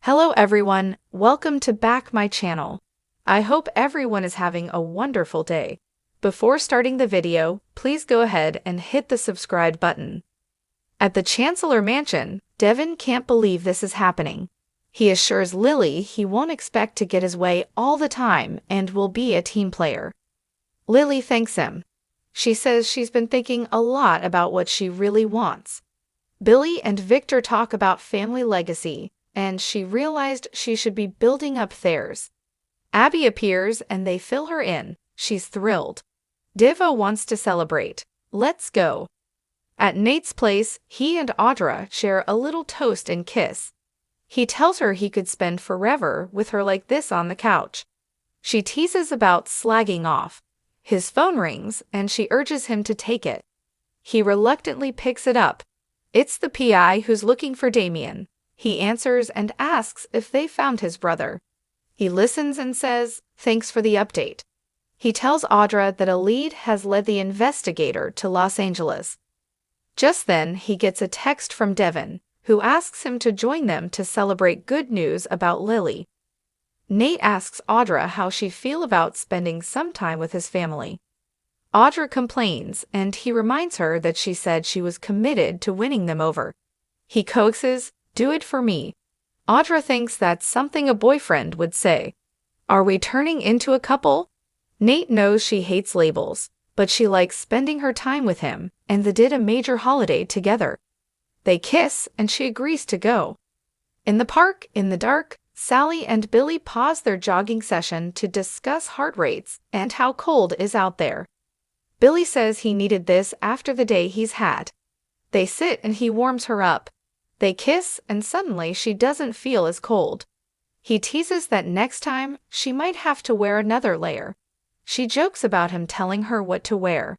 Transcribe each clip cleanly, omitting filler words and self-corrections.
Hello everyone, welcome to back my channel. I hope everyone is having a wonderful day. Before starting the video, please go ahead and hit the subscribe button. At the Chancellor Mansion, Devin can't believe this is happening. He assures Lily he won't expect to get his way all the time and will be a team player. Lily thanks him. She says she's been thinking a lot about what she really wants. Billy and Victor talk about family legacy, and she realized she should be building up theirs. Abby appears and they fill her in. She's thrilled. Divo wants to celebrate. Let's go. At Nate's place, he and Audra share a little toast and kiss. He tells her he could spend forever with her like this on the couch. She teases about slagging off. His phone rings and she urges him to take it. He reluctantly picks it up. It's the PI who's looking for Damien. He answers and asks if they found his brother. He listens and says, "Thanks for the update." He tells Audra that a lead has led the investigator to Los Angeles. Just then, he gets a text from Devin, who asks him to join them to celebrate good news about Lily. Nate asks Audra how she feels about spending some time with his family. Audra complains, and he reminds her that she said she was committed to winning them over. He coaxes, "Do it for me." Audra thinks that's something a boyfriend would say. Are we turning into a couple? Nate knows she hates labels, but she likes spending her time with him, and they did a major holiday together. They kiss, and she agrees to go. In the park, in the dark, Sally and Billy pause their jogging session to discuss heart rates and how cold it is out there. Billy says he needed this after the day he's had. They sit and he warms her up. They kiss and suddenly she doesn't feel as cold. He teases that next time she might have to wear another layer. She jokes about him telling her what to wear.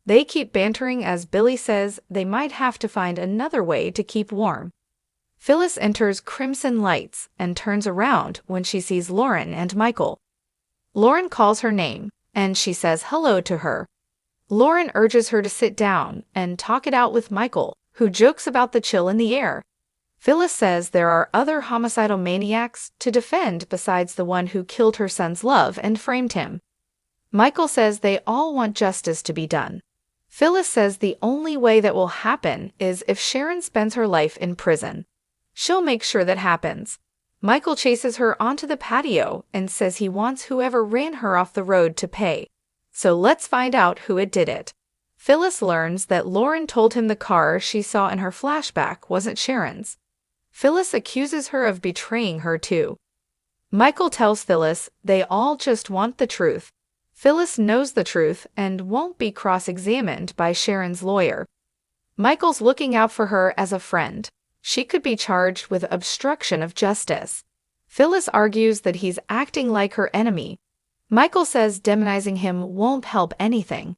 They keep bantering as Billy says they might have to find another way to keep warm. Phyllis enters Crimson Lights and turns around when she sees Lauren and Michael. Lauren calls her name and she says hello to her. Lauren urges her to sit down and talk it out with Michael, who jokes about the chill in the air. Phyllis says there are other homicidal maniacs to defend besides the one who killed her son's love and framed him. Michael says they all want justice to be done. Phyllis says the only way that will happen is if Sharon spends her life in prison. She'll make sure that happens. Michael chases her onto the patio and says he wants whoever ran her off the road to pay. So let's find out who did it. Phyllis learns that Lauren told him the car she saw in her flashback wasn't Sharon's. Phyllis accuses her of betraying her too. Michael tells Phyllis they all just want the truth. Phyllis knows the truth and won't be cross-examined by Sharon's lawyer. Michael's looking out for her as a friend. She could be charged with obstruction of justice. Phyllis argues that he's acting like her enemy. Michael says demonizing him won't help anything.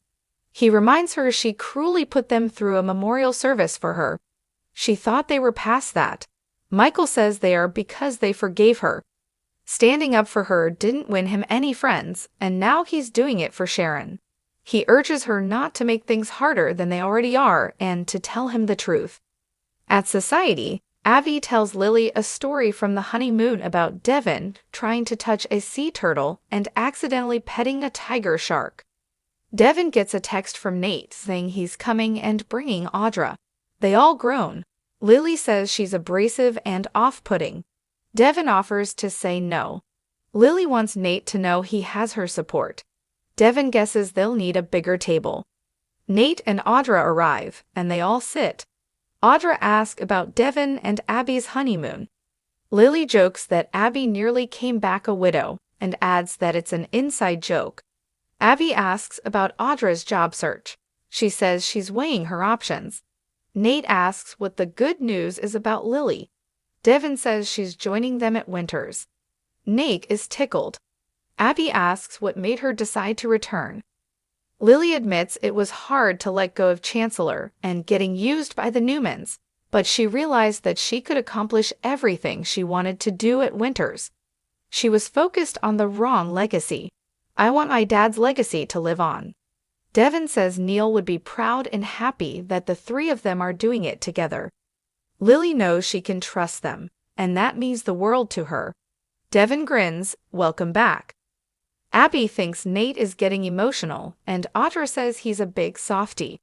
He reminds her she cruelly put them through a memorial service for her. She thought they were past that. Michael says they are because they forgave her. Standing up for her didn't win him any friends, and now he's doing it for Sharon. He urges her not to make things harder than they already are and to tell him the truth. At Society, Abby tells Lily a story from the honeymoon about Devin trying to touch a sea turtle and accidentally petting a tiger shark. Devin gets a text from Nate saying he's coming and bringing Audra. They all groan. Lily says she's abrasive and off-putting. Devin offers to say no. Lily wants Nate to know he has her support. Devin guesses they'll need a bigger table. Nate and Audra arrive, and they all sit. Audra asks about Devin and Abby's honeymoon. Lily jokes that Abby nearly came back a widow and adds that it's an inside joke. Abby asks about Audra's job search. She says she's weighing her options. Nate asks what the good news is about Lily. Devin says she's joining them at Winters. Nate is tickled. Abby asks what made her decide to return. Lily admits it was hard to let go of Chancellor and getting used by the Newmans, but she realized that she could accomplish everything she wanted to do at Winters. She was focused on the wrong legacy. I want my dad's legacy to live on. Devin says Neil would be proud and happy that the three of them are doing it together. Lily knows she can trust them, and that means the world to her. Devin grins, welcome back. Abby thinks Nate is getting emotional, and Audra says he's a big softie.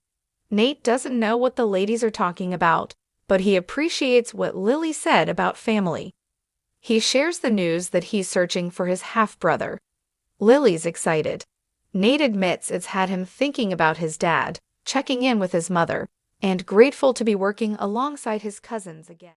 Nate doesn't know what the ladies are talking about, but he appreciates what Lily said about family. He shares the news that he's searching for his half-brother. Lily's excited. Nate admits it's had him thinking about his dad, checking in with his mother, and grateful to be working alongside his cousins again.